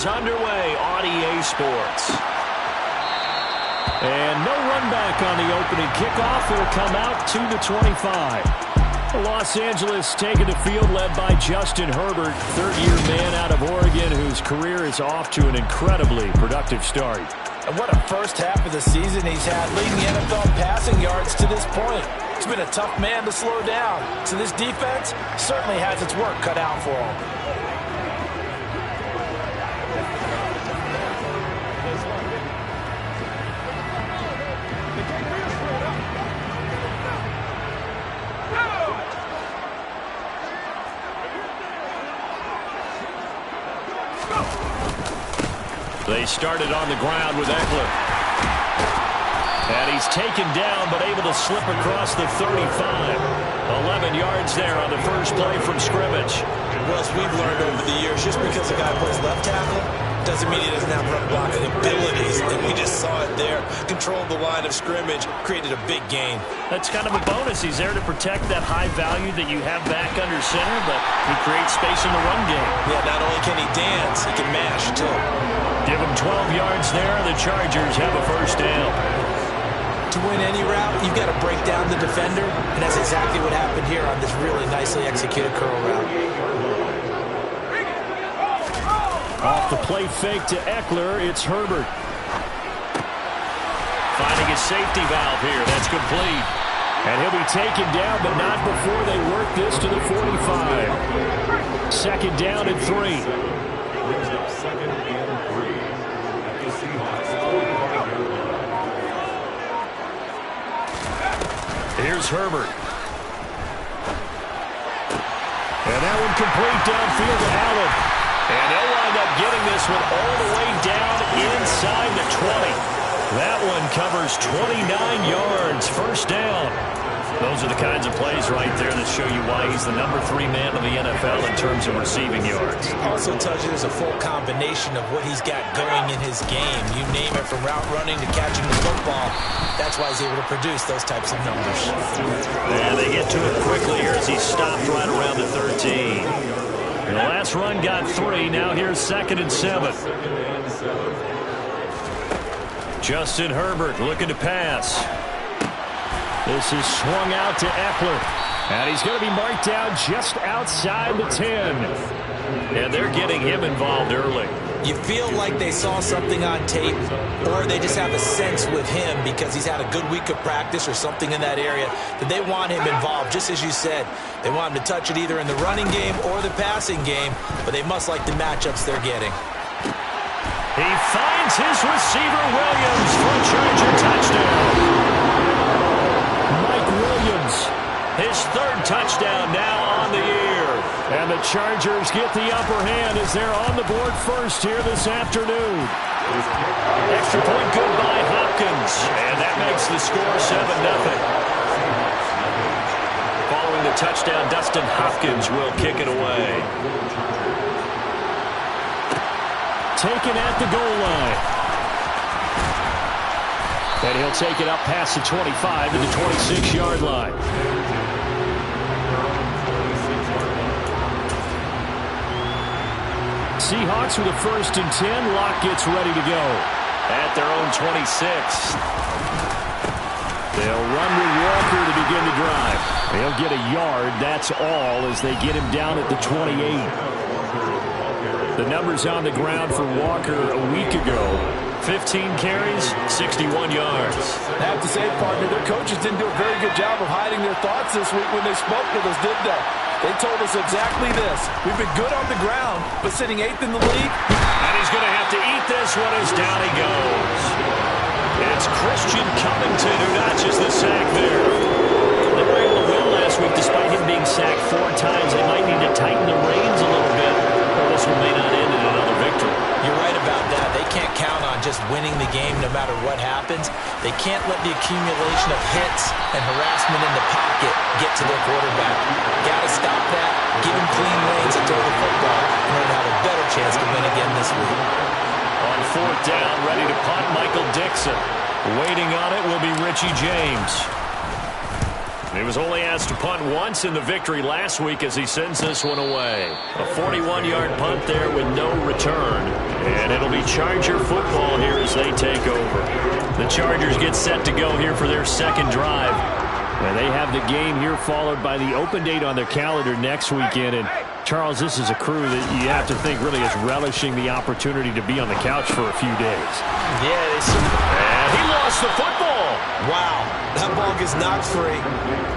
is underway on EA Sports. And no run back on the opening kickoff. It'll come out to the 25. Los Angeles taking the field led by Justin Herbert, third-year man out of Oregon whose career is off to an incredibly productive start. And what a first half of the season he's had, leading the NFL in passing yards to this point. He's been a tough man to slow down. So this defense certainly has its work cut out for him. They started on the ground with Eckler. And he's taken down, but able to slip across the 35. 11 yards there on the first play from scrimmage. Well, as we've learned over the years, just because a guy plays left tackle doesn't mean he doesn't have run blocking abilities. And we just saw it there. Controlled the line of scrimmage, created a big gain. That's kind of a bonus. He's there to protect that high value that you have back under center, but he creates space in the run game. Yeah, not only can he dance, he can mash, too. Give him 12 yards there. The Chargers have a first down. To win any route, you've got to break down the defender, and that's exactly what happened here on this really nicely executed curl route. Off the play fake to Eckler, it's Herbert. Finding a safety valve here. That's complete. And he'll be taken down, but not before they work this to the 45. Second down and 3. Here's Herbert. And that one complete downfield to Allen. And they'll wind up getting this one all the way down inside the 20. That one covers 29 yards. First down. Those are the kinds of plays right there that show you why he's the #3 man in the NFL in terms of receiving yards. Also tells you there's a full combination of what he's got going in his game. You name it, from route running to catching the football. That's why he's able to produce those types of numbers. And they get to it quickly here as he stopped right around the 13. And the last run got 3. Now here's 2nd and 7. Justin Herbert looking to pass. This is swung out to Eckler. And he's going to be marked down just outside the 10. And they're getting him involved early. You feel like they saw something on tape, or they just have a sense with him because he's had a good week of practice or something in that area that they want him involved. Just as you said, they want him to touch it either in the running game or the passing game, but they must like the matchups they're getting. He finds his receiver, Williams, for a Charger touchdown. Williams, his 3rd touchdown now on the year. And the Chargers get the upper hand as they're on the board first here this afternoon. Extra point good by Hopkins. And that makes the score 7-0. Following the touchdown, Dustin Hopkins will kick it away. Taken at the goal line. And he'll take it up past the 25 to the 26-yard line. Seahawks with a 1st and 10. Locke gets ready to go at their own 26. They'll run with Walker to begin the drive. They'll get a yard. That's all as they get him down at the 28. The numbers on the ground for Walker a week ago. 15 carries, 61 yards. I have to say, partner, their coaches didn't do a very good job of hiding their thoughts this week when they spoke with us, did they? They told us exactly this. We've been good on the ground, but sitting 8th in the league. And he's going to have to eat this one as down he goes. It's Christian Covington who notches the sack there. They were able to win last week despite him being sacked 4 times. They might need to tighten the reins a little bit, or this one may not end in another victory. You're right about that. They can't count on just winning the game no matter what happens. They can't let the accumulation of hits and harassment in the pocket get to their quarterback. Got to stop that, give him clean lanes and throw the football in order to have a better chance to win again this week. On 4th down, ready to punt, Michael Dixon. Waiting on it will be Richie James. He was only asked to punt once in the victory last week as he sends this one away. A 41-yard punt there with no return. And it'll be Charger football here as they take over. The Chargers get set to go here for their second drive. And they have the game here followed by the open date on their calendar next weekend. And Charles, this is a crew that you have to think really is relishing the opportunity to be on the couch for a few days. Yeah, and he lost the football. Wow, that ball gets knocked free,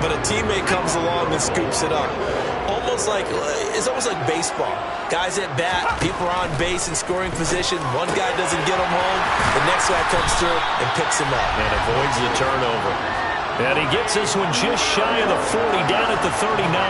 but a teammate comes along and scoops it up. It's almost like baseball. Guys at bat, people are on base in scoring position. One guy doesn't get him home, the next guy comes through and picks him up. And avoids the turnover. And he gets this one just shy of the 40, down at the 39.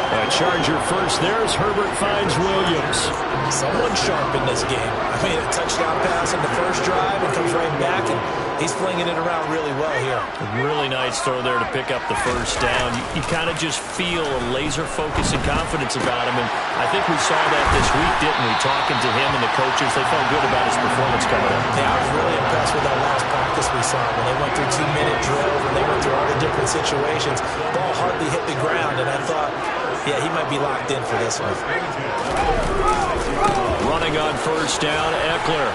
A Charger first. There's Herbert finds Williams. Someone sharp in this game. I mean, a touchdown pass on the first drive and comes right back, and he's flinging it around really well here. A really nice throw there to pick up the first down. You kind of just feel a laser focus and confidence about him, and I think we saw that this week, didn't we? Talking to him and the coaches, they felt good about his performance coming up. Yeah, I was really impressed with that last practice we saw when they went through 2-minute drills and they went through all the different situations. Ball hardly hit the ground, and I thought, yeah, he might be locked in for this one. Running on first down, Eckler.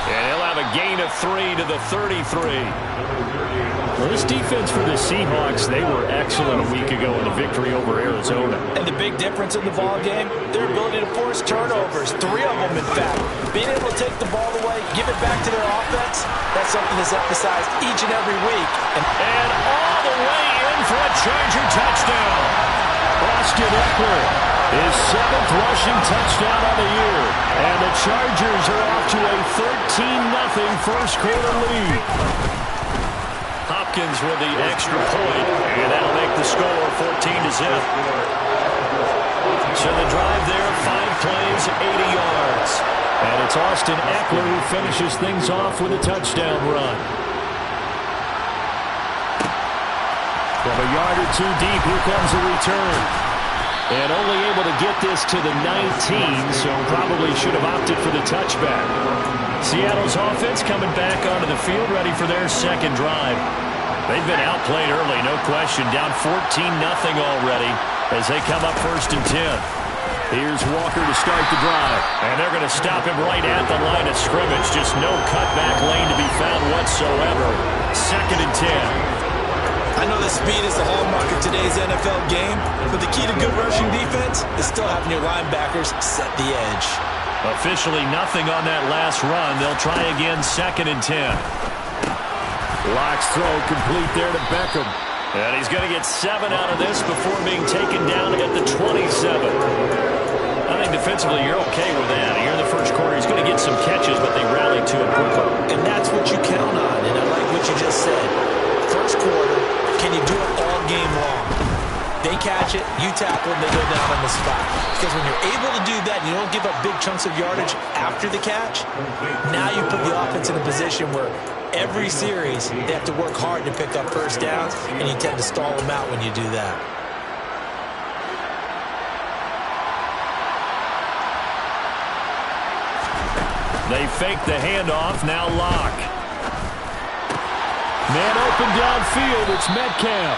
And he'll have a gain of 3 to the 33. Well, this defense for the Seahawks, they were excellent a week ago in the victory over Arizona. And the big difference in the ball game, their ability to force turnovers. 3 of them, in fact. Being able to take the ball away, give it back to their offense, that's something that's emphasized each and every week. And all the way in for a Charger touchdown. Austin Eckler, his 7th rushing touchdown on the year. And the Chargers are off to a 13-0 first quarter lead. Hopkins with the extra point, and that'll make the score 14-0. So the drive there, 5 plays, 80 yards. And it's Austin Eckler who finishes things off with a touchdown run. From a yard or 2 deep, here comes the return. And only able to get this to the 19, so probably should have opted for the touchback. Seattle's offense coming back onto the field, ready for their second drive. They've been outplayed early, no question. Down 14-0 already as they come up 1st and 10. Here's Walker to start the drive. And they're going to stop him right at the line of scrimmage. Just no cutback lane to be found whatsoever. 2nd and 10. I know that speed is the hallmark of today's NFL game, but the key to good rushing defense is still having your linebackers set the edge. Officially nothing on that last run. They'll try again 2nd and 10. Locke's throw complete there to Beckham. And he's going to get 7 out of this before being taken down at the 27. I think defensively you're okay with that. Here in the first quarter, he's going to get some catches, but they rallied to it quickly. And that's what you count on, and I like what you just said. First quarter, can you do it all game long? They catch it, you tackle them, they go down on the spot. Because when you're able to do that, you don't give up big chunks of yardage after the catch. Now you put the offense in a position where every series they have to work hard to pick up first downs, and you tend to stall them out when you do that. They fake the handoff, now Locke. Man open downfield, it's Metcalf.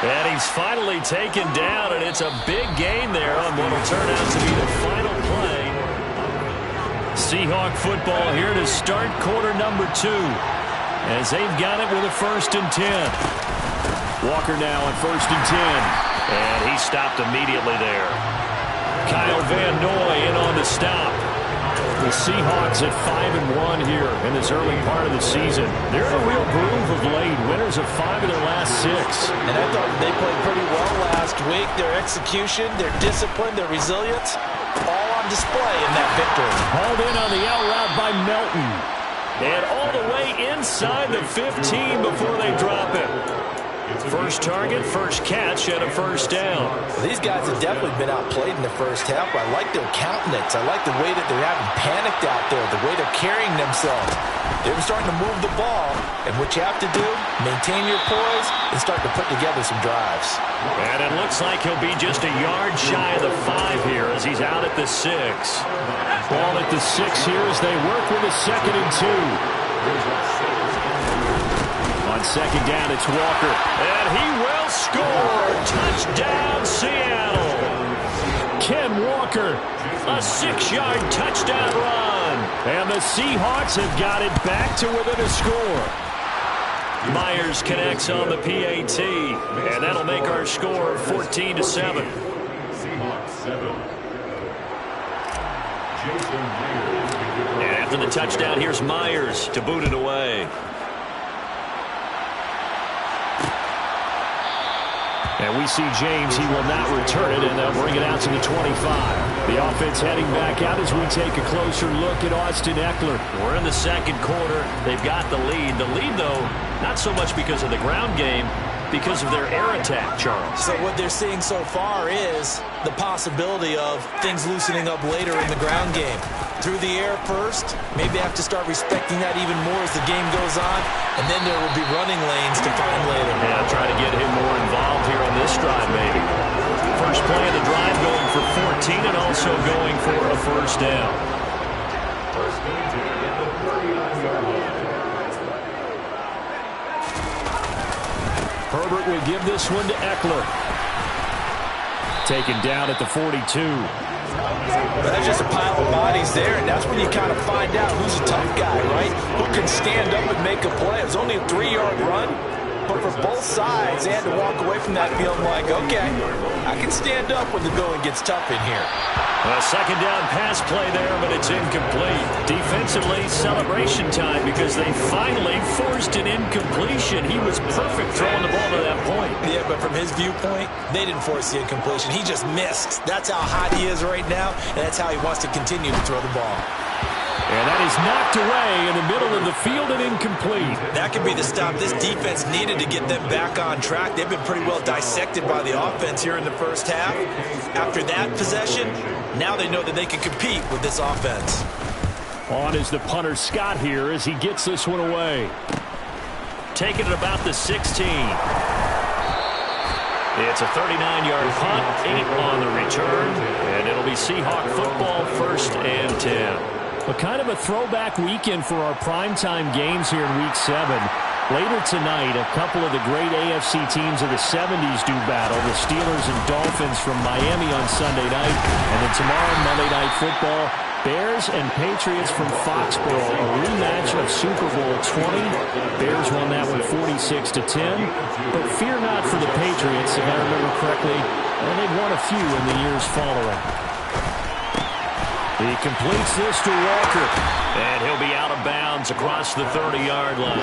And he's finally taken down, and it's a big gain there on what will turn out to be the final play. Seahawk football here to start quarter number 2. As they've got it with a 1st and 10. Walker now on 1st and 10. And he stopped immediately there. Kyle Van Noy in on the stop. The Seahawks at 5-1 here in this early part of the season. They're in a real groove of late. Winners of 5 of their last 6. And I thought they played pretty well last week. Their execution, their discipline, their resilience, all on display in that victory. Hauled in on the out route by Melton. And all the way inside the 15 before they drop it. First target, first catch, and a first down. Well, these guys have definitely been outplayed in the first half. I like their countenance. I like the way that they're having panicked out there, the way they're carrying themselves. They're starting to move the ball, and what you have to do, maintain your poise and start to put together some drives. And it looks like he'll be just a yard shy of the 5 here as he's out at the 6. Ball at the 6 here as they work with a 2nd and 2. On second down, it's Walker. And he will score. Touchdown, Seattle. Ken Walker, a 6-yard touchdown run. And the Seahawks have got it back to within a score. Myers connects on the PAT. And that'll make our score 14-7. And after the touchdown, here's Myers to boot it away. And we see James. He will not return it, and they'll bring it out to the 25. The offense heading back out as we take a closer look at Austin Eckler. We're in the second quarter. They've got the lead. The lead, though, not so much because of the ground game, because of their air attack, Charles. So what they're seeing so far is the possibility of things loosening up later in the ground game. Through the air first, maybe have to start respecting that even more as the game goes on, and then there will be running lanes to find later. Yeah, try to get him more involved here on this drive, maybe. First play of the drive going for 14 and also going for a first down. Herbert will give this one to Eckler. Taken down at the 42. That's just a pile of bodies there, and that's when you kind of find out who's a tough guy, right? Who can stand up and make a play. It was only a 3-yard run, but for both sides, they had to walk away from that feeling like, okay, I can stand up when the going gets tough in here. A second down pass play there, but it's incomplete. Defensively, celebration time because they finally forced an incompletion. He was perfect throwing the ball to that point. Yeah, but from his viewpoint, they didn't force the incompletion. He just missed. That's how hot he is right now, and that's how he wants to continue to throw the ball. And that is knocked away in the middle of the field and incomplete. That could be the stop this defense needed to get them back on track. They've been pretty well dissected by the offense here in the first half. After that possession, now they know that they can compete with this offense. On is the punter Scott here as he gets this one away. Taking it about the 16. It's a 39-yard punt, 8 on the return, and it'll be Seahawk football, 1st and 10. But kind of a throwback weekend for our primetime games here in Week 7. Later tonight, a couple of the great AFC teams of the 70s do battle. The Steelers and Dolphins from Miami on Sunday night. And then tomorrow, Monday Night Football, Bears and Patriots from Foxborough. A rematch of Super Bowl 20. Bears won that one 46-10. But fear not for the Patriots, if I remember correctly. Well, they've won a few in the years following. He completes this to Walker, and he'll be out of bounds across the 30-yard line.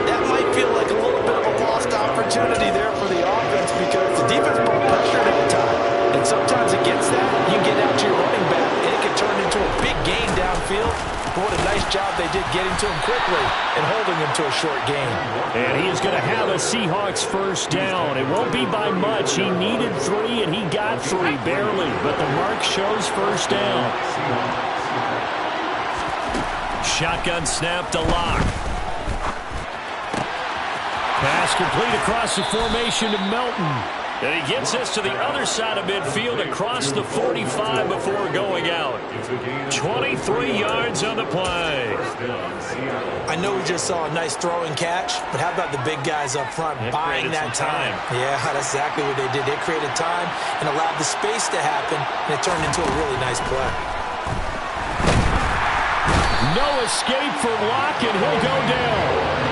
That might feel like a little bit of a lost opportunity there for the offense because the defense brought pressure at the time. And sometimes against that, you get out to your running back, and it can turn into a big gain downfield. But what a nice job they did getting to him quickly and holding him to a short gain. And he is going to have a Seahawks first down. It won't be by much. He needed 3, and he got 3, barely. But the mark shows first down. Shotgun snap to Lock. Pass complete across the formation to Melton. And he gets this to the other side of midfield across the 45 before going out. 23 yards on the play. I know we just saw a nice throwing catch, but how about the big guys up front buying that time? Yeah, that's exactly what they did. They created time and allowed the space to happen, and it turned into a really nice play. No escape for Locke, and he'll go down.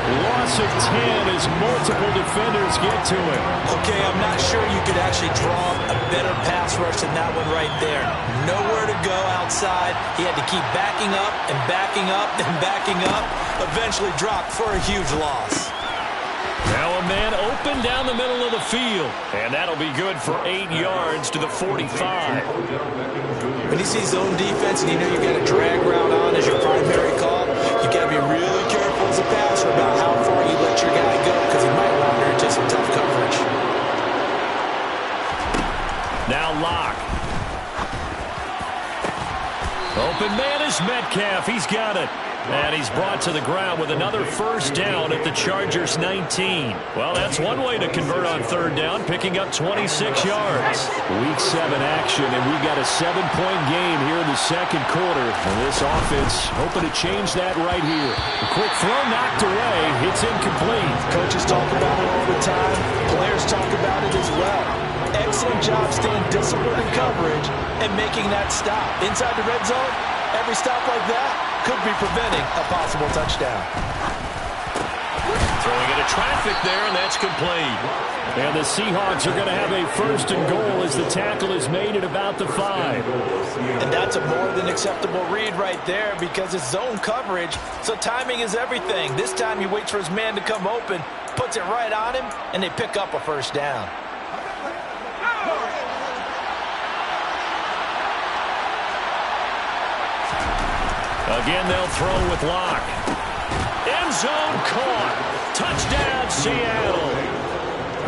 Loss of 10 as multiple defenders get to him. Okay, I'm not sure you could actually draw a better pass rush than that one right there. Nowhere to go outside. He had to keep backing up and backing up and backing up. Eventually dropped for a huge loss. Now a man open down the middle of the field. And that'll be good for 8 yards to the 45. When you see zone defense and you know you got a drag route on as your primary call, you got to be really careful as a passer about how far you let your guy go because he might wander into some tough coverage. Now Locke. Open man is met Metcalf, he's got it. And he's brought to the ground with another first down at the Chargers' 19. Well, that's one way to convert on third down, picking up 26 yards. Week 7 action, and we've got a 7-point game here in the second quarter. And this offense hoping to change that right here. A quick throw knocked away. It's incomplete. Coaches talk about it all the time. Players talk about it as well. Excellent job staying disciplined in coverage and making that stop. Inside the red zone, every stop like that could be preventing a possible touchdown. Throwing into traffic there, and that's complete. And the Seahawks are going to have a first and goal as the tackle is made at about the 5. And that's a more than acceptable read right there because it's zone coverage, so timing is everything. This time he waits for his man to come open, puts it right on him, and they pick up a first down. Again, they'll throw with Locke. End zone caught. Touchdown, Seattle.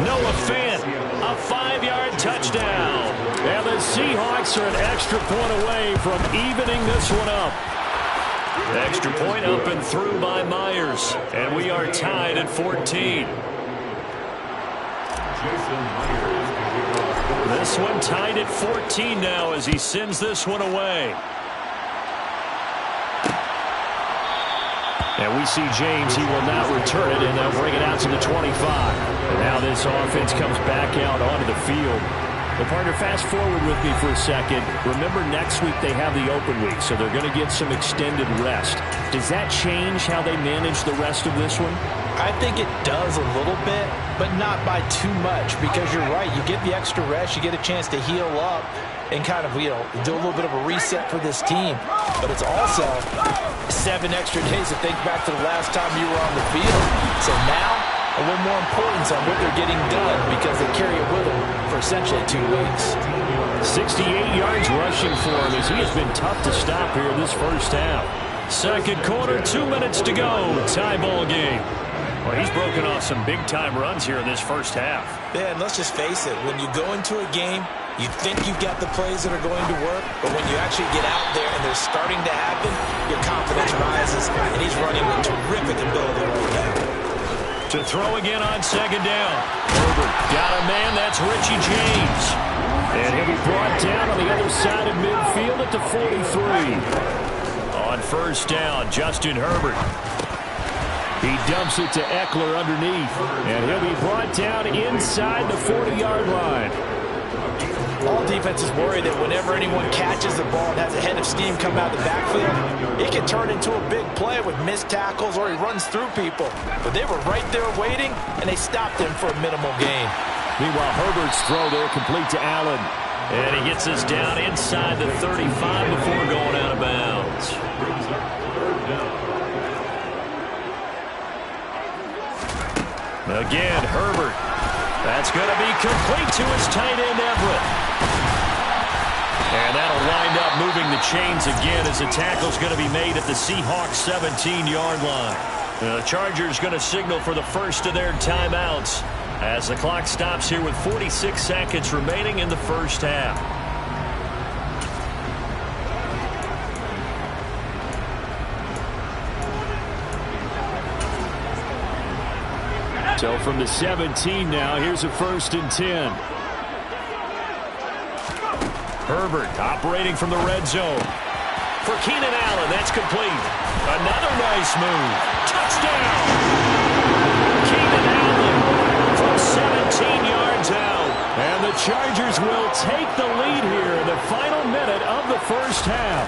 Noah Fant, a 5-yard touchdown. And the Seahawks are an extra point away from evening this one up. Extra point up and through by Myers. And we are tied at 14. This one tied at 14 now as he sends this one away. And we see James, he will not return it, and they'll bring it out to the 25. And now this offense comes back out onto the field. Well, partner, fast forward with me for a second. Remember, next week they have the open week, so they're going to get some extended rest. Does that change how they manage the rest of this one? I think it does a little bit, but not by too much, because you're right. You get the extra rest, you get a chance to heal up and kind of, do a little bit of a reset for this team. But it's also 7 extra days to think back to the last time you were on the field. So now, a little more importance on what they're getting done because they carry it with them for essentially 2 weeks. 68 yards rushing for him as he has been tough to stop here this first half. Second quarter, 2 minutes to go. Tie ball game. Well, he's broken off some big-time runs here in this first half. Yeah, and let's just face it. When you go into a game, you think you've got the plays that are going to work, but when you actually get out there and they're starting to happen, your confidence rises, and he's running with terrific ability right now. To throw again on second down. Herbert got a man. That's Richie James. And he'll be brought down on the other side of midfield at the 43. On first down, Justin Herbert. He dumps it to Eckler underneath. And he'll be brought down inside the 40-yard line. All defenses worry that whenever anyone catches the ball and has a head of steam come out of the backfield, it can turn into a big play with missed tackles or he runs through people. But they were right there waiting, and they stopped him for a minimal gain. Meanwhile, Herbert's throw there complete to Allen. And he gets us down inside the 35 before going out of bounds. Again, Herbert. That's going to be complete to his tight end, Everett. And that'll wind up moving the chains again as the tackle's going to be made at the Seahawks 17-yard line. The Chargers going to signal for the first of their timeouts as the clock stops here with 46 seconds remaining in the first half. So from the 17 now, here's a 1st and 10. Herbert operating from the red zone. For Keenan Allen, that's complete. Another nice move. Touchdown! Keenan Allen from 17 yards out. And the Chargers will take the lead here in the final minute of the first half.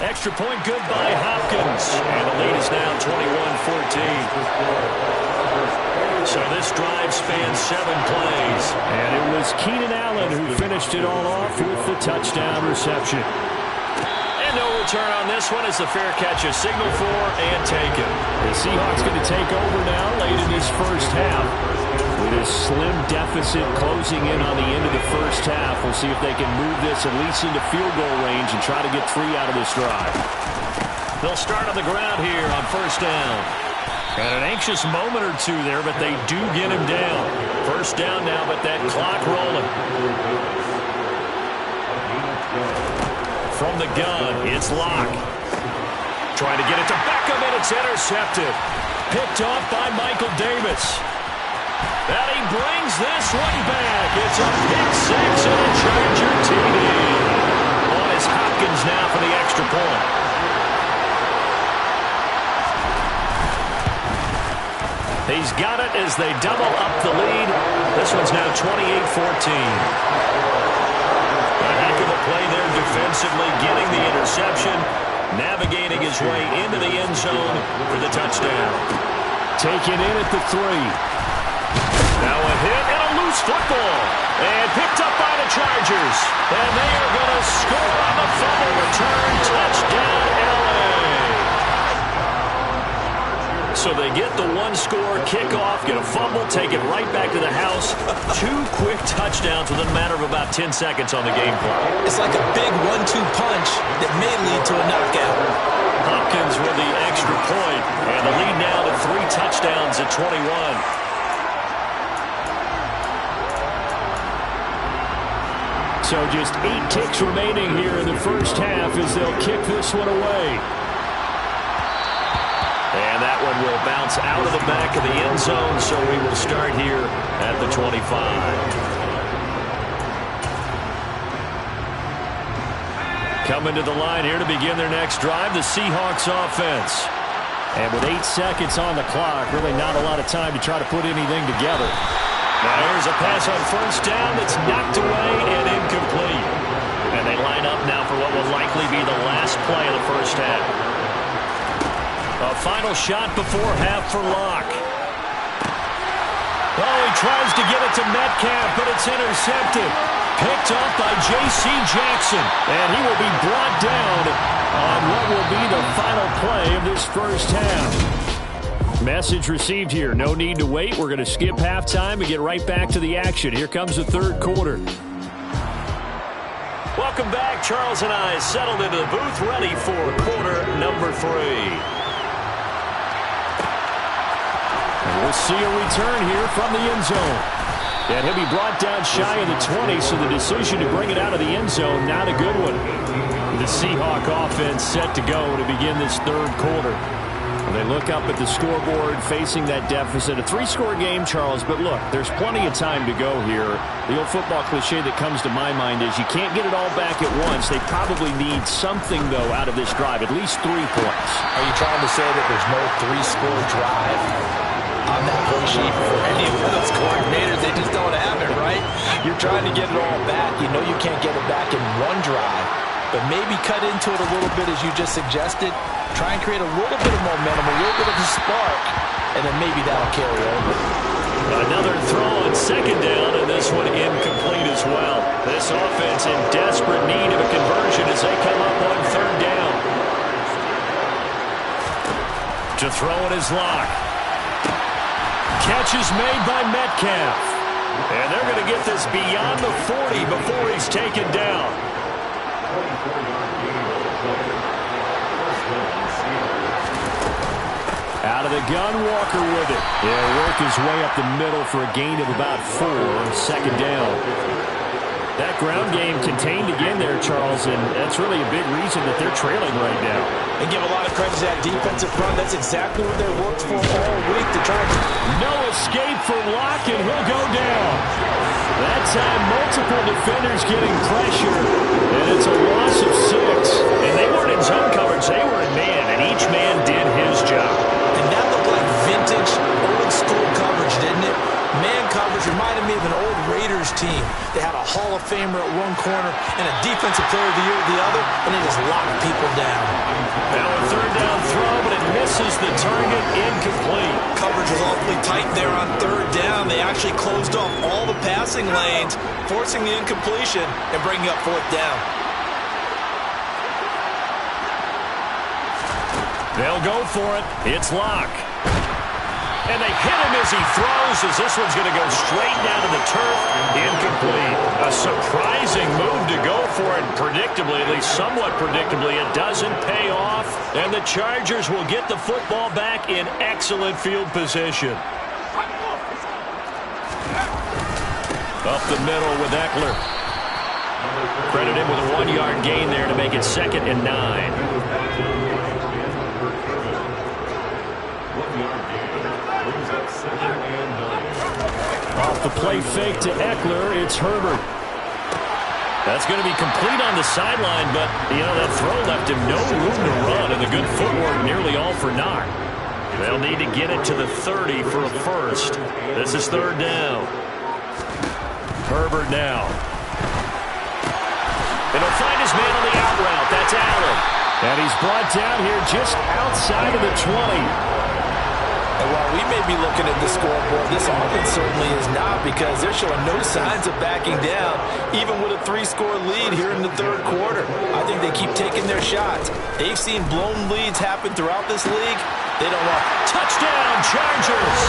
Extra point good by Hopkins. And the lead is now 21-14. So this drive spans 7 plays. And it was Keenan Allen who finished it all off with the touchdown reception. And no return on this one as the fair catch is signaled for and taken. The Seahawks going to take over now late in this first half. With a slim deficit closing in on the end of the first half, we'll see if they can move this at least into field goal range and try to get 3 out of this drive. They'll start on the ground here on first down. And an anxious moment or two there, but they do get him down. First down now, but that clock rolling. from the gun. It's Locke. Trying to get it to Beckham, and it's intercepted. Picked off by Michael Davis. And he brings this one back. It's a pick six and a Charger TD. On is Hopkins now for the extra point. He's got it as they double up the lead. This one's now 28-14. A heck of a play there defensively, getting the interception, navigating his way into the end zone for the touchdown. Taken in at the 3. Now a hit and a loose football. And picked up by the Chargers. And they are going to score on the fumble return. Touchdown, LA. So they get the one-score kickoff, get a fumble, take it right back to the house. 2 quick touchdowns within a matter of about 10 seconds on the game clock. It's like a big 1-2 punch that may lead to a knockout. Hopkins with the extra point, and the lead now to 3 touchdowns at 21. So just 8 ticks remaining here in the first half as they'll kick this one away. And that one will bounce out of the back of the end zone, so we will start here at the 25. Coming to the line here to begin their next drive, the Seahawks offense. And with 8 seconds on the clock, really not a lot of time to try to put anything together. Now here's a pass on first down that's knocked away and incomplete. And they line up now for what will likely be the last play of the first half. A final shot before half for Locke. Oh, he tries to get it to Metcalf, but it's intercepted. Picked off by J.C. Jackson. And he will be brought down on what will be the final play of this first half. Message received here. No need to wait. We're going to skip halftime and get right back to the action. Here comes the third quarter. Welcome back. Charles and I settled into the booth, ready for quarter number 3. We'll see a return here from the end zone. And he'll be brought down shy of the 20, so the decision to bring it out of the end zone, not a good one. The Seahawk offense set to go to begin this third quarter. They look up at the scoreboard facing that deficit. A 3-score game, Charles, but look, there's plenty of time to go here. The old football cliche that comes to my mind is you can't get it all back at once. They probably need something, though, out of this drive, at least 3 points. Are you trying to say that there's no 3-score drive on that play sheet for any of those coordinators? They just don't have it, right? You're trying to get it all back. You know you can't get it back in one drive, but maybe cut into it a little bit as you just suggested. Try and create a little bit of momentum, a little bit of a spark, and then maybe that'll carry over. Another throw on second down, and this one incomplete as well. This offense in desperate need of a conversion as they come up on third down. To throw it is Locke. Catch is made by Metcalf. And they're going to get this beyond the 40 before he's taken down. Out of the gun, Walker with it. He'll work his way up the middle for a gain of about 4 on second down. That ground game contained again there, Charles, and that's really a big reason that they're trailing right now. And give a lot of credit to that defensive front. That's exactly what they worked for all week to try to... No escape for Locke, and he'll go down. That time, multiple defenders getting pressure, and it's a loss of 6. And they weren't in zone coverage, they were in man, and each man did his job. And that looked like vintage, old-school coverage, didn't it? Man coverage reminded me of an old Raiders team. They had a Hall of Famer at one corner and a Defensive Player of the Year at the other, and they just locked people down. Now a third down throw, but it misses the target, incomplete. Coverage was awfully tight there on third down. They actually closed off all the passing lanes, forcing the incompletion and bringing up fourth down. They'll go for it. It's Locke. And they hit him as he throws, as this one's going to go straight down to the turf. Incomplete. A surprising move to go for it. Predictably, at least somewhat predictably, it doesn't pay off. And the Chargers will get the football back in excellent field position. Up the middle with Eckler. Credit him with a 1-yard gain there to make it 2nd and 9. Off the play fake to Eckler, it's Herbert. That's going to be complete on the sideline, but, that throw left him no room to run, and the good footwork nearly all for naught. They'll need to get it to the 30 for a first. This is 3rd down. Herbert now. And he'll find his man on the out route. That's Allen. And he's brought down here just outside of the 20. And while we may be looking at the scoreboard, this offense certainly is not, because they're showing no signs of backing down, even with a 3-score lead here in the 3rd quarter. I think they keep taking their shots. They've seen blown leads happen throughout this league. They don't want. Touchdown, Chargers!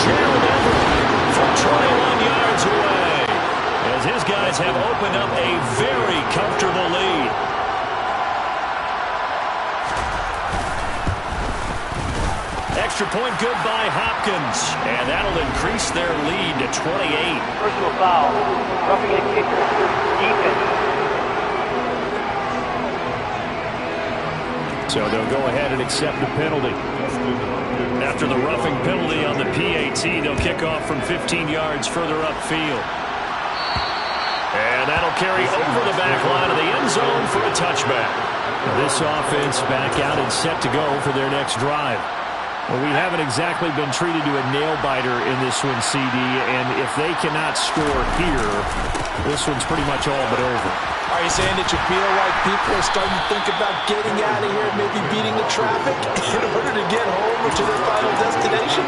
Gerald Everett from 21 yards away, as his guys have opened up a very comfortable lead. Extra point good by Hopkins, and that'll increase their lead to 28. Personal foul, roughing the kicker, defense. So they'll go ahead and accept the penalty. After the roughing penalty on the PAT, they'll kick off from 15 yards further upfield. And that'll carry over the back line of the end zone for a touchback. Now this offense back out and set to go for their next drive. Well, we haven't exactly been treated to a nail-biter in this one, CD, and if they cannot score here, this one's pretty much all but over. Are you saying that you feel like people are starting to think about getting out of here and maybe beating the traffic in order to get home or to their final destination?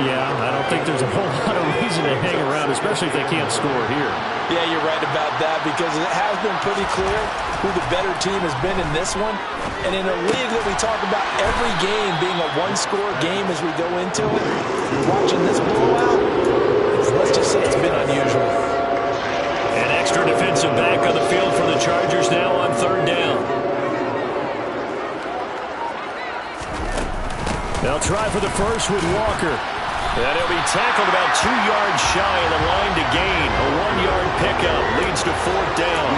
Yeah, I don't think there's a whole lot of reason to hang around, especially if they can't score here. Yeah, you're right about that, because it has been pretty clear who the better team has been in this one. And in a league that we talk about every game being a one-score game as we go into it, watching this blowout, let's just say it's been unusual. An extra defensive back on the field for the Chargers now on 3rd down. They'll try for the first with Walker. And he'll be tackled about 2 yards shy of the line to gain. A 1-yard pickup leads to 4th down.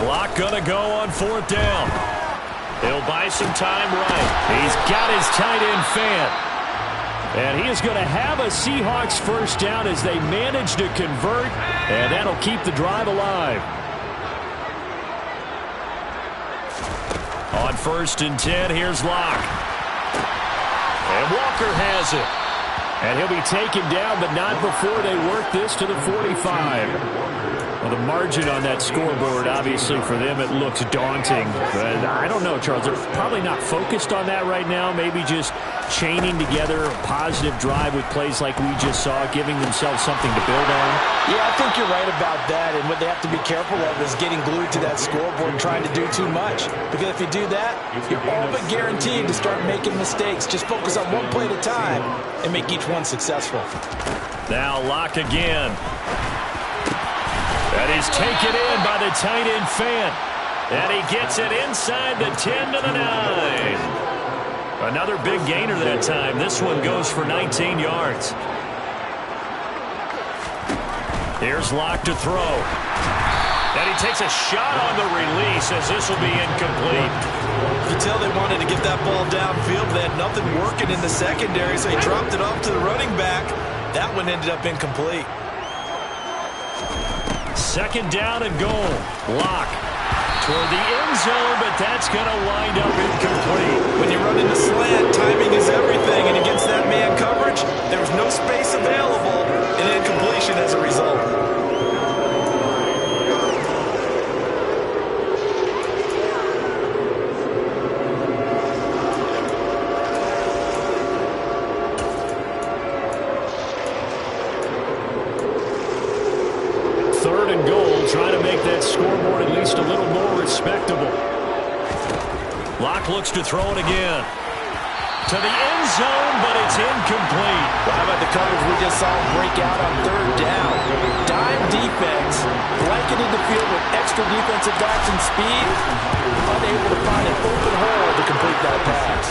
Lock gonna go on 4th down. He'll buy some time right. He's got his tight end Fant. And he is going to have a Seahawks first down as they manage to convert. And that'll keep the drive alive. On 1st and 10, here's Locke. And Walker has it. And he'll be taken down, but not before they work this to the 45. Well, the margin on that scoreboard, obviously, for them, it looks daunting. But I don't know, Charles. They're probably not focused on that right now. Maybe just chaining together a positive drive with plays like we just saw, giving themselves something to build on. Yeah, I think you're right about that. And what they have to be careful of is getting glued to that scoreboard and trying to do too much. Because if you do that, you're all but guaranteed to start making mistakes. Just focus on one play at a time and make each one successful. Now Locke again. That is taken in by the tight end Fant. And he gets it inside the 10 to the 9. Another big gainer that time. This one goes for 19 yards. Here's Locke to throw. And he takes a shot on the release as this will be incomplete. You tell they wanted to get that ball downfield. They had nothing working in the secondary, so he dropped it off to the running back. That one ended up incomplete. 2nd down and goal. Locke toward the end zone, but that's going to wind up incomplete. When you run into slant, timing is everything, and against that man coverage, there was no space available, and incompletion as a result. Trying to make that scoreboard at least a little more respectable. Locke looks to throw it again. To the end zone, but it's incomplete. Well, how about the coverage we just saw break out on 3rd down? Dime defense, blanketed the field with extra defensive backs and speed, unable to find an open hole to complete that pass.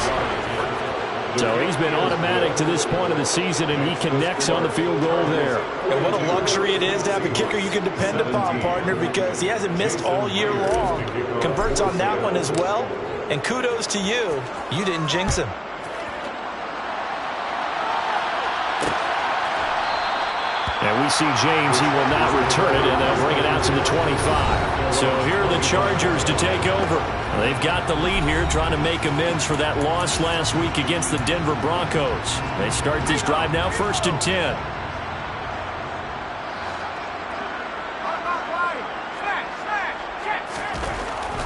So he's been automatic to this point of the season, and he connects on the field goal there. And what a luxury it is to have a kicker you can depend upon, partner, because he hasn't missed all year long. Converts on that one as well, and kudos to you. You didn't jinx him. And we see James, he will not return it, and they'll bring it out to the 25. So here are the Chargers to take over. They've got the lead here, trying to make amends for that loss last week against the Denver Broncos. They start this drive now, 1st and 10.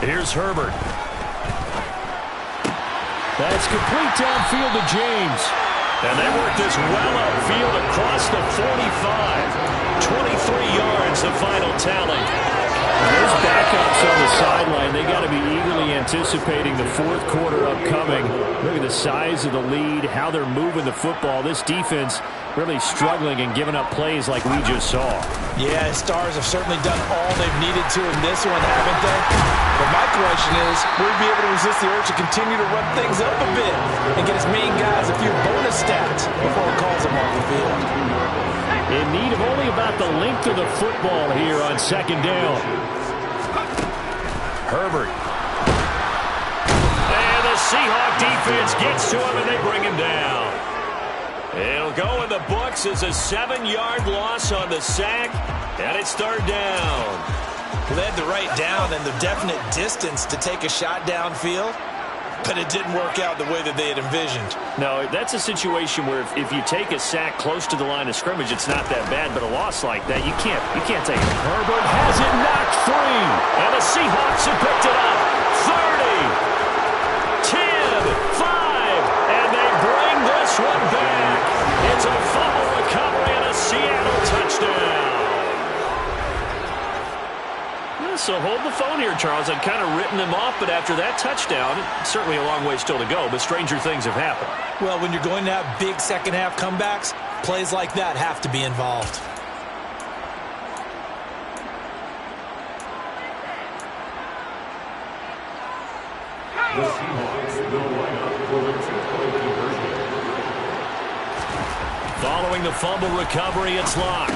Here's Herbert. That's complete downfield to James. And they work this well upfield across the 45. 23 yards, the final tally. And those backups on the sideline, they got to be eagerly anticipating the 4th quarter upcoming. Look at the size of the lead, how they're moving the football. This defense really struggling and giving up plays like we just saw. Yeah, Stars have certainly done all they've needed to in this one, haven't they? But my question is, will we be able to resist the urge to continue to run things up a bit and get his main guys a few bonus stats before he calls them off the field? In need of only about the length of the football here on 2nd down. Herbert. And the Seahawk defense gets to him, and they bring him down. It'll go in the books as a 7-yard loss on the sack, and it's 3rd down. They had the right down and the definite distance to take a shot downfield, but it didn't work out the way that they had envisioned. No, that's a situation where if you take a sack close to the line of scrimmage, it's not that bad, but a loss like that, you can't take it. Herbert has it knocked free, and the Seahawks have picked it up. 30, 10, 5, and they bring this one back. It's a fumble recovery and a Seattle touchdown. So hold the phone here, Charles. I'd kind of written them off, but after that touchdown, certainly a long way still to go, but stranger things have happened. Well, when you're going to have big second-half comebacks, plays like that have to be involved. Following the fumble recovery, it's Locke.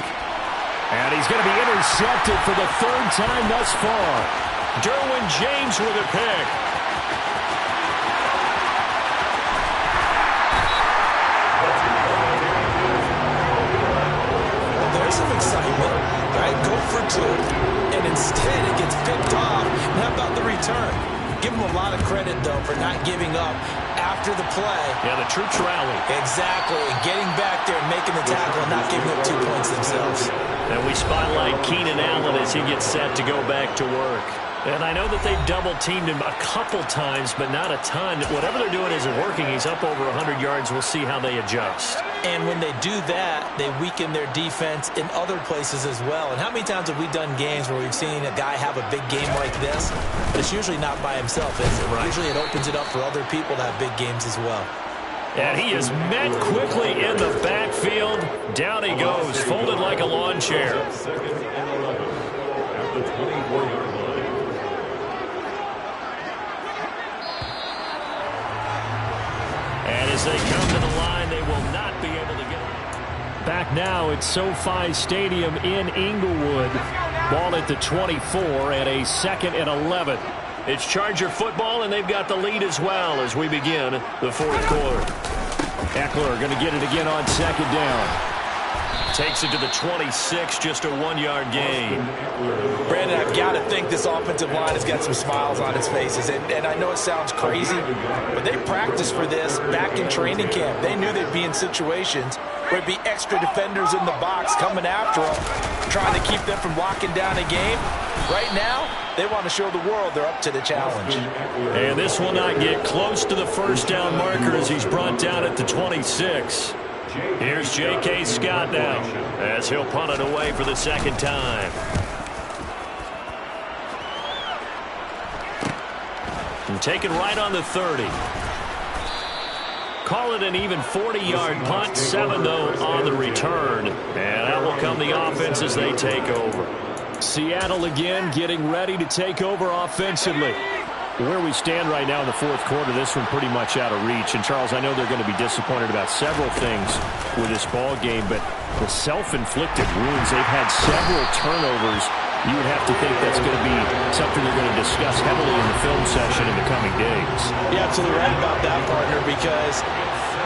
And he's going to be intercepted for the 3rd time thus far. Derwin James with a pick. There's some excitement, right? Go for 2, and instead it gets picked off. And how about the return? Give him a lot of credit, though, for not giving up after the play. Yeah, the troops rally. Exactly. Getting back there and making the tackle and not giving up 2 points themselves. And we spotlight Keenan Allen as he gets set to go back to work. And I know that they've double-teamed him a couple times, but not a ton. Whatever they're doing isn't working. He's up over 100 yards. We'll see how they adjust. And when they do that, they weaken their defense in other places as well. And how many times have we done games where we've seen a guy have a big game like this? It's usually not by himself, is it? Right. Usually it opens it up for other people to have big games as well. And he is met quickly in the backfield. Down he goes, folded like a lawn chair. And as they come to the line, they will not be able to get it. Back now at SoFi Stadium in Inglewood. Ball at the 24 and a 2nd and 11. It's Charger football, and they've got the lead as well as we begin the 4th quarter. Eckler going to get it again on 2nd down. Takes it to the 26, just a 1-yard gain. Brandon, I've got to think this offensive line has got some smiles on its faces. And I know it sounds crazy, but they practiced for this back in training camp. They knew they'd be in situations where it'd be extra defenders in the box coming after them, trying to keep them from locking down a game. Right now, they want to show the world they're up to the challenge. And this will not get close to the 1st down marker as he's brought down at the 26. Here's J.K. Scott now as he'll punt it away for the 2nd time. And taken right on the 30. Call it an even 40-yard punt, 7 though on the return. And out will come the offense as they take over. Seattle again getting ready to take over offensively. Where we stand right now in the fourth quarter, this one pretty much out of reach. And, Charles, I know they're going to be disappointed about several things with this ball game, but the self-inflicted wounds, they've had several turnovers. You would have to think that's going to be something they're going to discuss heavily in the film session in the coming days. You're absolutely right about that, partner, because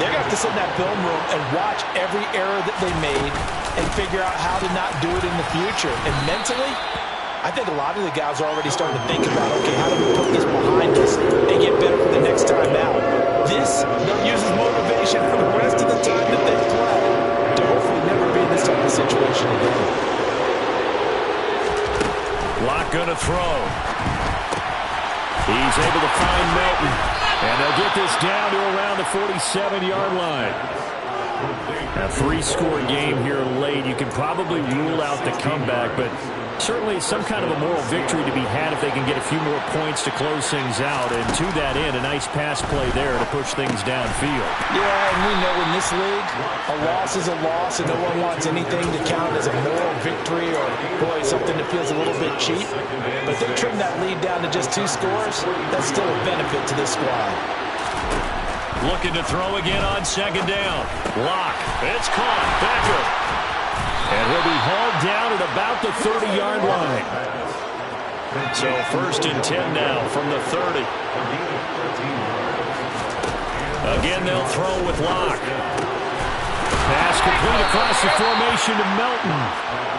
they're going to have to sit in that film room and watch every error that they made and figure out how to not do it in the future. And mentally, I think a lot of the guys are already starting to think about, okay, how do we put this behind us and get better for the next time out? This, they'll use as motivation for the rest of the time that they play to hopefully never be in this type of situation again. Locke going to throw. He's able to find Melton. And they'll get this down to around the 47-yard line. A three-score game here late. You can probably rule out the comeback, but certainly some kind of a moral victory to be had if they can get a few more points to close things out. And to that end, a nice pass play there to push things downfield. Yeah, and we know in this league, a loss is a loss, and no one wants anything to count as a moral victory or, boy, something that feels a little bit cheap. But they trim that lead down to just 2 scores. That's still a benefit to this squad. Looking to throw again on second down. Locke. It's caught. Becker. And he'll be hauled down at about the 30-yard line. So 1st and 10 now from the 30. Again, they'll throw with Locke. Pass complete across the formation to Melton.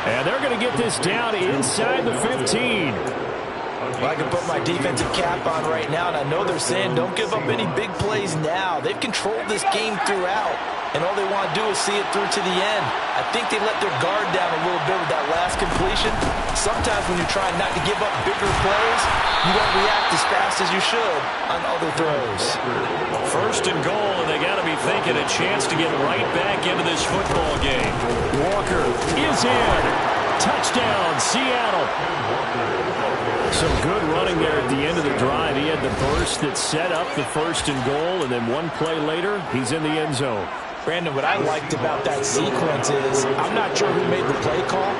And they're going to get this down inside the 15. Well, I can put my defensive cap on right now, and I know they're saying don't give up any big plays now. They've controlled this game throughout, and all they want to do is see it through to the end. I think they let their guard down a little bit with that last completion. Sometimes when you're trying not to give up bigger plays, you don't react as fast as you should on other throws. 1st and goal, and they got to be thinking a chance to get right back into this football game. Walker is in. Touchdown, Seattle. Some good running there at the end of the drive. He had the burst that set up the 1st and goal, and then one play later, he's in the end zone. Brandon, what I liked about that sequence is, I'm not sure who made the play call,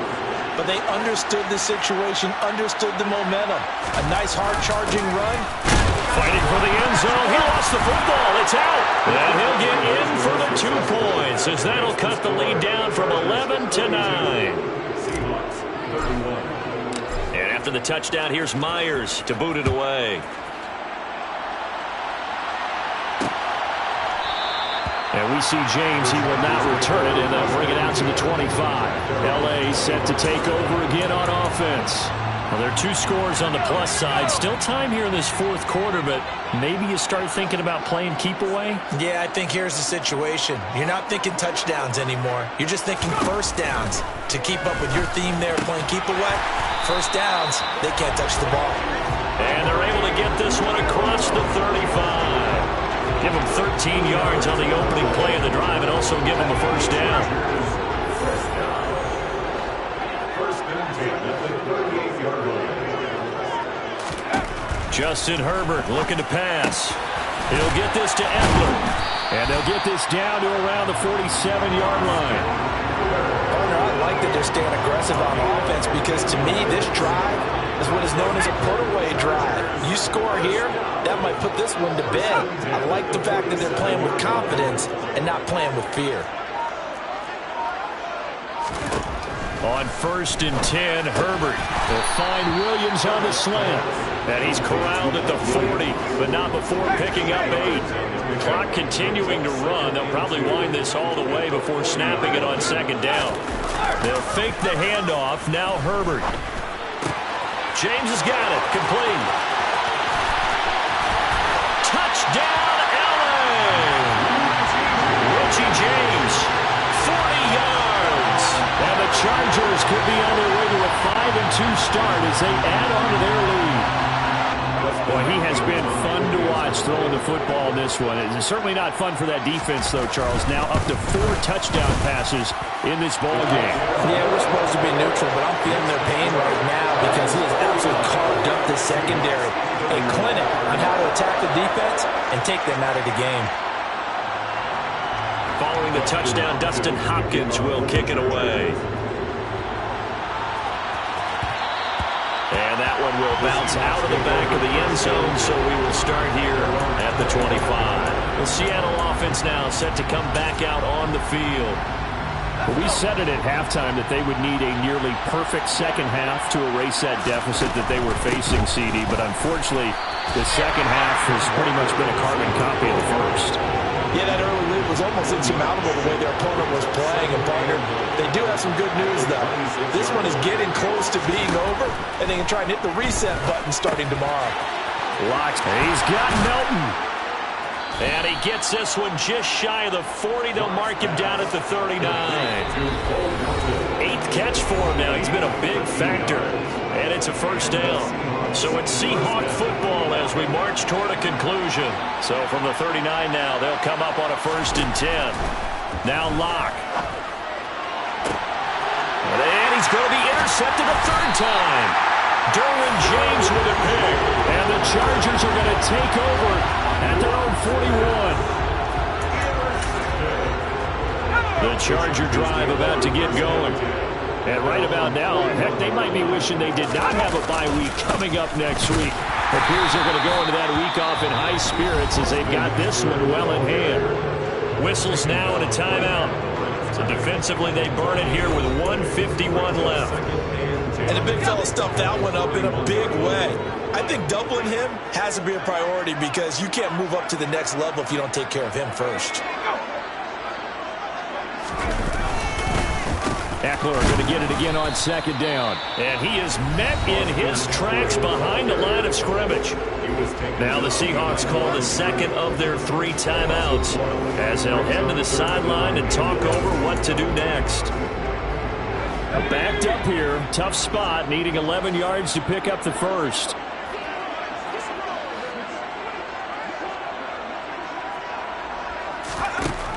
but they understood the situation, understood the momentum. A nice hard-charging run. Fighting for the end zone. He lost the football. It's out. And he'll get in for the 2 points, as that'll cut the lead down from 11 to 9. And after the touchdown, here's Myers to boot it away. And we see James. He will not return it, and they'll bring it out to the 25. L.A. set to take over again on offense. Well, there are 2 scores on the plus side. Still time here in this fourth quarter, but maybe you start thinking about playing keep away? Yeah, I think here's the situation. You're not thinking touchdowns anymore. You're just thinking first downs. To keep up with your theme there, playing keep away, first downs, they can't touch the ball. And they're able to get this one across the 35. Give them 13 yards on the opening play of the drive and also give them a first down. Justin Herbert looking to pass. He'll get this to Eckler. And they'll get this down to around the 47-yard line. Partner, I like that they're staying aggressive on offense because to me this drive is what is known as a put-away drive. You score here, that might put this one to bed. I like the fact that they're playing with confidence and not playing with fear. On 1st and 10, Herbert will find Williams on the slant. And he's corralled at the 40, but not before picking up 8. Clock continuing to run. They'll probably wind this all the way before snapping it on second down. They'll fake the handoff. Now Herbert. James has got it. Complete. Touchdown, LA! Richie James, 40 yards. And the Chargers could be on their way to a 5-2 start as they add on to their lead. Boy, he has been fun to watch throwing the football in this one. It's certainly not fun for that defense, though, Charles. Now up to 4 touchdown passes in this ball game. Yeah, we're supposed to be neutral, but I'm feeling their pain right now because he has absolutely carved up the secondary. A clinic on how to attack the defense and take them out of the game. Following the touchdown, Dustin Hopkins will kick it away. And that one will will bounce out of the back of the end zone, so we will start here at the 25. The Seattle offense now set to come back out on the field. We said it at halftime that they would need a nearly perfect second half to erase that deficit that they were facing, CD. But unfortunately, the second half has pretty much been a carbon copy of the first. Yeah, that early lead was almost insurmountable the way their opponent was playing. And, partner, they do have some good news, though. This one is getting close to being over, and they can try and hit the reset button starting tomorrow. Locks. He's got Melton. And he gets this one just shy of the 40. They'll mark him down at the 39. 8th catch for him now. He's been a big factor. And it's a first down. So it's Seahawk football as we march toward a conclusion. So from the 39 now, they'll come up on a 1st and 10. Now Locke. And he's going to be intercepted a 3rd time. Derwin James with a pick. And the Chargers are going to take over at their own 41. The Charger drive about to get going. And right about now, heck, they might be wishing they did not have a bye week coming up next week. It appears they're going to go into that week off in high spirits as they've got this one well in hand. Whistles now and a timeout. So defensively, they burn it here with 1:51 left. And the big fella stuffed that one up in a big way. I think doubling him has to be a priority because you can't move up to the next level if you don't take care of him first. Eckler going to get it again on 2nd down. And he is met in his tracks behind the line of scrimmage. Now the Seahawks call the 2nd of their 3 timeouts as they'll head to the sideline and talk over what to do next. Backed up here. Tough spot. Needing 11 yards to pick up the first.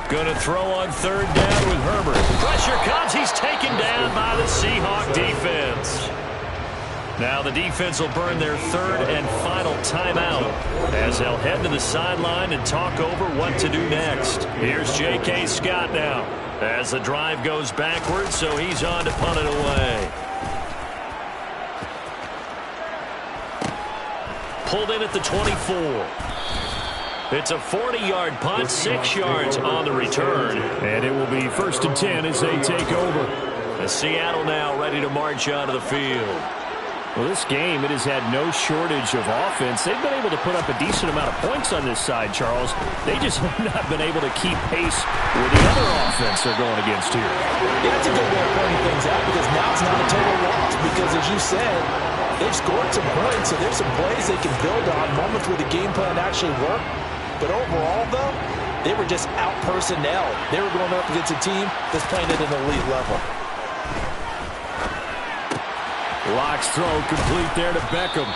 Going to throw on 3rd down with Herbert. Pressure comes. He's taken down by the Seahawk defense. Now the defense will burn their 3rd and final timeout as they'll head to the sideline and talk over what to do next. Here's J.K. Scott now as the drive goes backwards, so he's on to punt it away. Pulled in at the 24. It's a 40-yard punt, 6 yards on the return. And it will be 1st and 10 as they take over. The Seattle now ready to march onto the field. Well, this game, it has had no shortage of offense. They've been able to put up a decent amount of points on this side, Charles. They just have not been able to keep pace with the other offense they're going against here. Yeah, that's a good way of pointing things out because now it's not a total loss because, as you said, they've scored some points, so there's some plays they can build on, moments where the game plan actually worked. But overall, though, they were just out-personnel. They were going up against a team that's playing at an elite level. Locke's throw complete there to Beckham.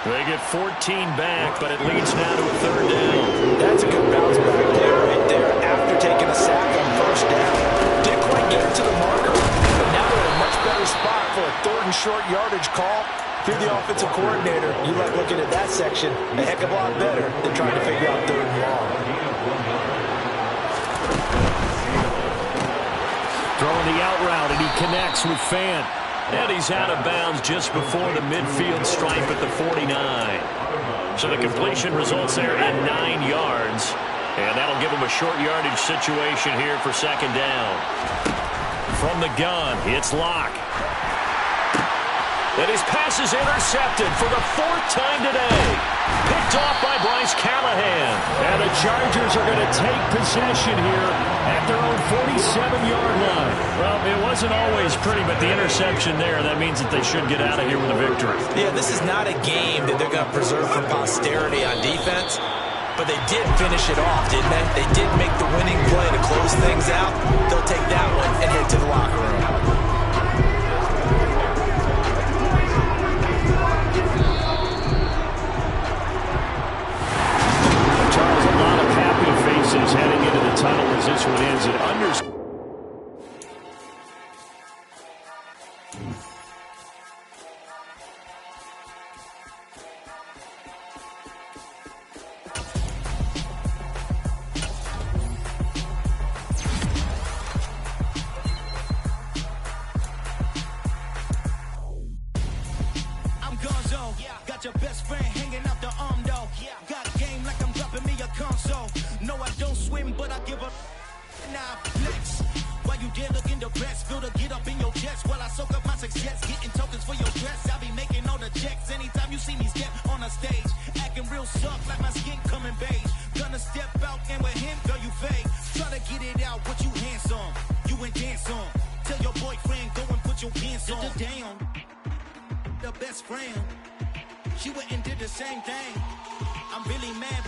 They get 14 back, but it leads now to a 3rd down. That's a good bounce back play right there after taking a sack on 1st down. Didn't quite get it to the marker, but now they're in a much better spot for a 3rd and short yardage call. If you're the offensive coordinator, you like looking at that section a heck of a lot better than trying to figure out 3rd and long. Throwing the out route, and he connects with Fant. And he's out of bounds just before the midfield stripe at the 49. So the completion results there in 9 yards. And that'll give him a short yardage situation here for 2nd down. From the gun, it's Locke. And his pass is intercepted for the 4th time today. Picked off by Bryce Callahan. And the Chargers are going to take possession here at their own 47-yard line. Well, it wasn't always pretty, but the interception there, that means that they should get out of here with a victory. Yeah, this is not a game that they're going to preserve for posterity on defense, but they did finish it off, didn't they? They did make the winning play to close things out. They'll take that one and head to the locker room. Heading into the tunnel as this one ends at under. I'm Gonzo. got your best friend hanging out the arm though. Got game like I'm dropping me a console. No, I don't swim, but I give a nah flex. While you there looking the best, feel the get up in your chest while I soak up my success, getting tokens for your dress. I be making all the checks anytime you see me step on a stage, acting real soft like my skin coming beige. Gonna step out and with him, girl, you fake. Try to get it out, but you handsome, you ain't dance on. Tell your boyfriend go and put your pants on. Down, the best friend, she went and did the same thing. I'm really mad, but